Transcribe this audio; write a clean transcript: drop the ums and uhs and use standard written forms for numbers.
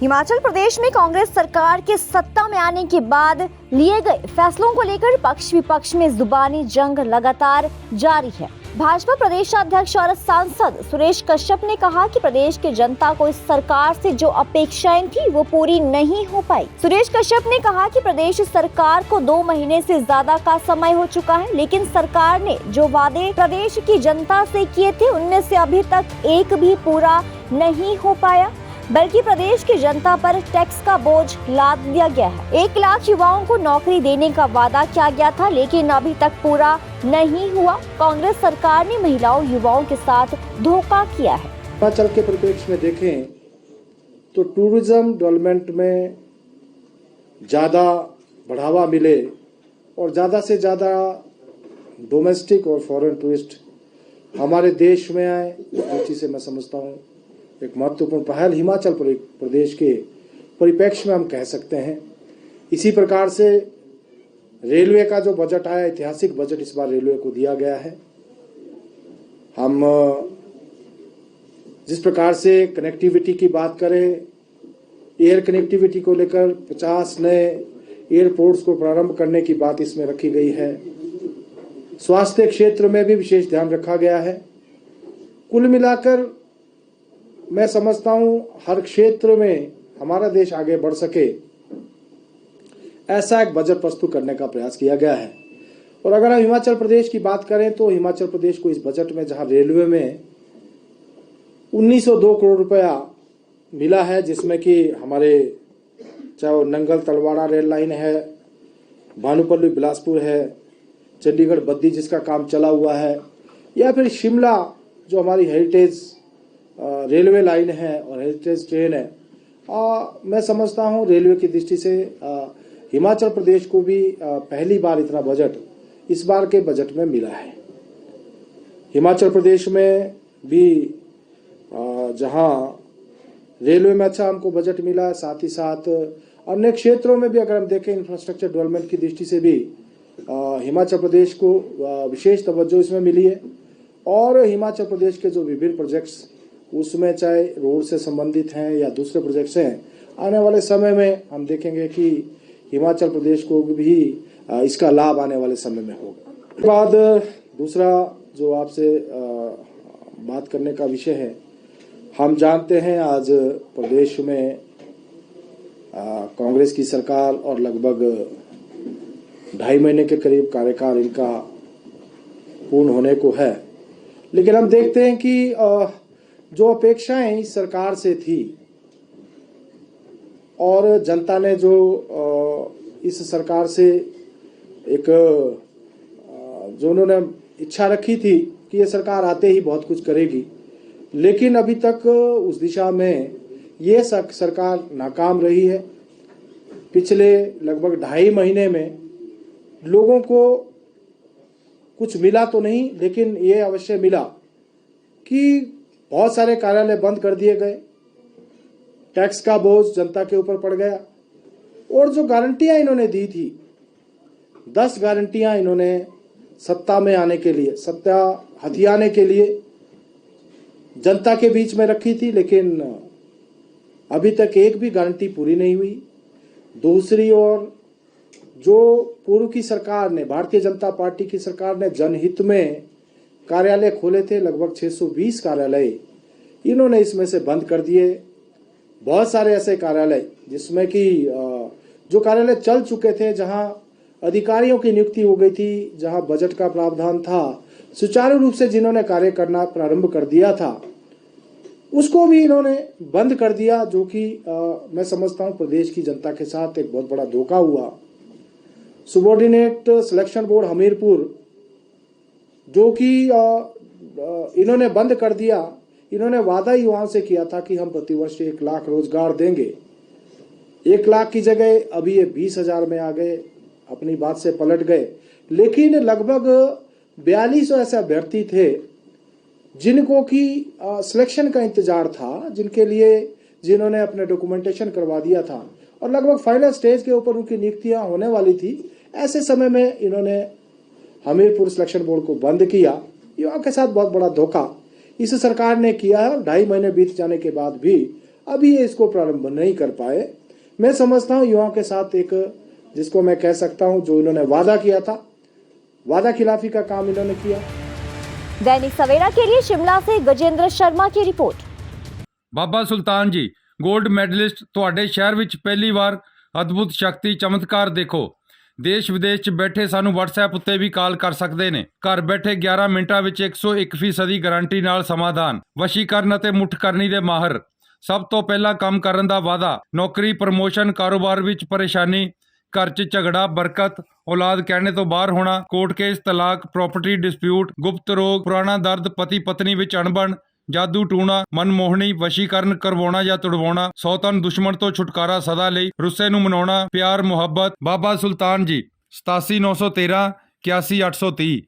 हिमाचल प्रदेश में कांग्रेस सरकार के सत्ता में आने के बाद लिए गए फैसलों को लेकर पक्ष विपक्ष में जुबानी जंग लगातार जारी है। भाजपा प्रदेशाध्यक्ष और सांसद सुरेश कश्यप ने कहा कि प्रदेश की जनता को इस सरकार से जो अपेक्षाएं थी वो पूरी नहीं हो पाई। सुरेश कश्यप ने कहा कि प्रदेश सरकार को 2 महीने से ज्यादा का समय हो चुका है, लेकिन सरकार ने जो वादे प्रदेश की जनता से किए थे उनमें से अभी तक एक भी पूरा नहीं हो पाया, बल्कि प्रदेश की जनता पर टैक्स का बोझ लाद दिया गया है। 1 लाख युवाओं को नौकरी देने का वादा किया गया था, लेकिन अभी तक पूरा नहीं हुआ। कांग्रेस सरकार ने महिलाओं युवाओं के साथ धोखा किया है। हिमाचल के परिप्रेक्ष्य में देखें तो टूरिज्म डेवलपमेंट में ज़्यादा बढ़ावा मिले और ज़्यादा से ज़्यादा डोमेस्टिक और फॉरेन टूरिस्ट हमारे देश में आए, इस दृष्टि से मैं समझता हूँ एक महत्वपूर्ण पहल हिमाचल प्रदेश के परिप्रेक्ष्य में हम कह सकते हैं। इसी प्रकार से रेलवे का जो बजट आया, ऐतिहासिक बजट इस बार रेलवे को दिया गया है। हम जिस प्रकार से कनेक्टिविटी की बात करें, एयर कनेक्टिविटी को लेकर 50 नए एयरपोर्ट्स को प्रारंभ करने की बात इसमें रखी गई है। स्वास्थ्य क्षेत्र में भी विशेष ध्यान रखा गया है। कुल मिलाकर मैं समझता हूं हर क्षेत्र में हमारा देश आगे बढ़ सके, ऐसा एक बजट प्रस्तुत करने का प्रयास किया गया है। और अगर हम हिमाचल प्रदेश की बात करें तो हिमाचल प्रदेश को इस बजट में जहां रेलवे में 1902 करोड़ रुपया मिला है, जिसमें कि हमारे चाहे वो नंगल तलवाड़ा रेल लाइन है, भानुपल्ली बिलासपुर है, चंडीगढ़ बद्दी जिसका काम चला हुआ है, या फिर शिमला जो हमारी हेरिटेज रेलवे लाइन है और हेरिटेज ट्रेन है, मैं समझता हूँ रेलवे की दृष्टि से हिमाचल प्रदेश को भी पहली बार इतना बजट इस बार के बजट में मिला है। हिमाचल प्रदेश में भी जहाँ रेलवे में अच्छा हमको बजट मिला, साथ ही साथ अन्य क्षेत्रों में भी अगर हम देखें इंफ्रास्ट्रक्चर डेवलपमेंट की दृष्टि से भी हिमाचल प्रदेश को विशेष तवज्जो इसमें मिली है। और हिमाचल प्रदेश के जो विभिन्न प्रोजेक्ट्स उसमें चाहे रोड से संबंधित हैं या दूसरे प्रोजेक्ट्स हैं, आने वाले समय में हम देखेंगे कि हिमाचल प्रदेश को भी इसका लाभ आने वाले समय में होगा। उसके बाद दूसरा जो आपसे बात करने का विषय है, हम जानते हैं आज प्रदेश में कांग्रेस की सरकार और लगभग 2.5 महीने के करीब कार्यकाल इनका पूर्ण होने को है, लेकिन हम देखते हैं कि जो अपेक्षाएं इस सरकार से थी और जनता ने जो इस सरकार से एक जो उन्होंने इच्छा रखी थी कि ये सरकार आते ही बहुत कुछ करेगी, लेकिन अभी तक उस दिशा में ये सरकार नाकाम रही है। पिछले लगभग 2.5 महीने में लोगों को कुछ मिला तो नहीं, लेकिन ये अवश्य मिला कि बहुत सारे कार्यालय बंद कर दिए गए, टैक्स का बोझ जनता के ऊपर पड़ गया, और जो गारंटियां इन्होंने दी थी 10 गारंटियां इन्होंने सत्ता में आने के लिए, सत्ता हथियाने के लिए जनता के बीच में रखी थी, लेकिन अभी तक एक भी गारंटी पूरी नहीं हुई। दूसरी ओर जो पूर्व की सरकार ने, भारतीय जनता पार्टी की सरकार ने जनहित में कार्यालय खोले थे, लगभग 620 कार्यालय इन्होंने इसमें से बंद कर दिए। बहुत सारे ऐसे कार्यालय जिसमें कि जो कार्यालय चल चुके थे, जहां अधिकारियों की नियुक्ति हो गई थी, जहां बजट का प्रावधान था, सुचारू रूप से जिन्होंने कार्य करना प्रारंभ कर दिया था, उसको भी इन्होंने बंद कर दिया, जो कि मैं समझता हूं प्रदेश की जनता के साथ एक बहुत बड़ा धोखा हुआ। सुबॉर्डिनेट सिलेक्शन बोर्ड हमीरपुर जो कि इन्होंने बंद कर दिया, इन्होंने वादा युवाओं से किया था कि हम प्रतिवर्ष 1 लाख रोजगार देंगे। 1 लाख की जगह अभी ये 20,000 में आ गए, अपनी बात से पलट गए। लेकिन लगभग 4200 ऐसे अभ्यर्थी थे जिनको कि सिलेक्शन का इंतजार था, जिनके लिए जिन्होंने अपने डॉक्यूमेंटेशन करवा दिया था और लगभग फाइनल स्टेज के ऊपर उनकी नियुक्तियां होने वाली थी। ऐसे समय में इन्होंने हमीरपुर सिलेक्शन बोर्ड को बंद किया। युवाओं के साथ बहुत बड़ा धोखा इस सरकार ने किया है और 2.5 महीने बीत जाने के बाद भी अभी ये इसको प्रारंभ नहीं कर पाए। मैं समझता हूँ युवाओं के साथ एक, जिसको मैं कह सकता हूँ, जो इन्होंने वादा किया था, वादा खिलाफी का काम इन्होंने किया। दैनिक सवेरा के लिए शिमला से गजेंद्र शर्मा की रिपोर्ट। ਬਾਬਾ ਸੁਲਤਾਨ ਜੀ 골ਡ ਮੈਡਲਿਸਟ ਤੁਹਾਡੇ ਸ਼ਹਿਰ ਵਿੱਚ ਪਹਿਲੀ ਵਾਰ ਅਦਭੁਤ ਸ਼ਕਤੀ ਚਮਤਕਾਰ ਦੇਖੋ। ਦੇਸ਼ ਵਿਦੇਸ਼ 'ਚ ਬੈਠੇ ਸਾਨੂੰ WhatsApp ਉੱਤੇ ਵੀ ਕਾਲ ਕਰ ਸਕਦੇ ਨੇ। ਘਰ ਬੈਠੇ 11 ਮਿੰਟਾਂ ਵਿੱਚ 101% ਗਾਰੰਟੀ ਨਾਲ ਸਮਾਧਾਨ, ਵਸ਼ੀਕਰਨ ਅਤੇ ਮੁੱਠ ਕਰਨੀ ਦੇ ਮਾਹਰ। ਸਭ ਤੋਂ ਪਹਿਲਾਂ ਕੰਮ ਕਰਨ ਦਾ ਵਾਅਦਾ, ਨੌਕਰੀ, ਪ੍ਰਮੋਸ਼ਨ, ਕਾਰੋਬਾਰ ਵਿੱਚ ਪਰੇਸ਼ਾਨੀ, ਘਰ 'ਚ ਝਗੜਾ, ਬਰਕਤ, ਔਲਾਦ ਕਹਿਣੇ ਤੋਂ ਬਾਹਰ ਹੋਣਾ, ਕੋਰਟ ਕੇਸ, ਤਲਾਕ, ਪ੍ਰਾਪਰਟੀ ਡਿਸਪਿਊਟ, ਗੁਪਤ ਰੋਗ, ਪੁਰਾਣਾ ਦਰਦ, ਪਤੀ ਪਤਨੀ ਵਿੱਚ ਅਣਬਣ, ਜਾਦੂ ਟੂਣਾ, ਮਨਮੋਹਣੀ, ਵਸ਼ੀਕਰਨ ਕਰਵਾਉਣਾ ਜਾਂ ਤੁੜਵਾਉਣਾ, ਸੌਤਨ ਦੁਸ਼ਮਣ ਤੋਂ ਛੁਟਕਾਰਾ ਸਦਾ ਲਈ, ਰੁੱਸੇ ਨੂੰ ਮਨਾਉਣਾ, ਪਿਆਰ ਮੁਹੱਬਤ। ਬਾਬਾ ਸੁਲਤਾਨ ਜੀ 87 913 81 830।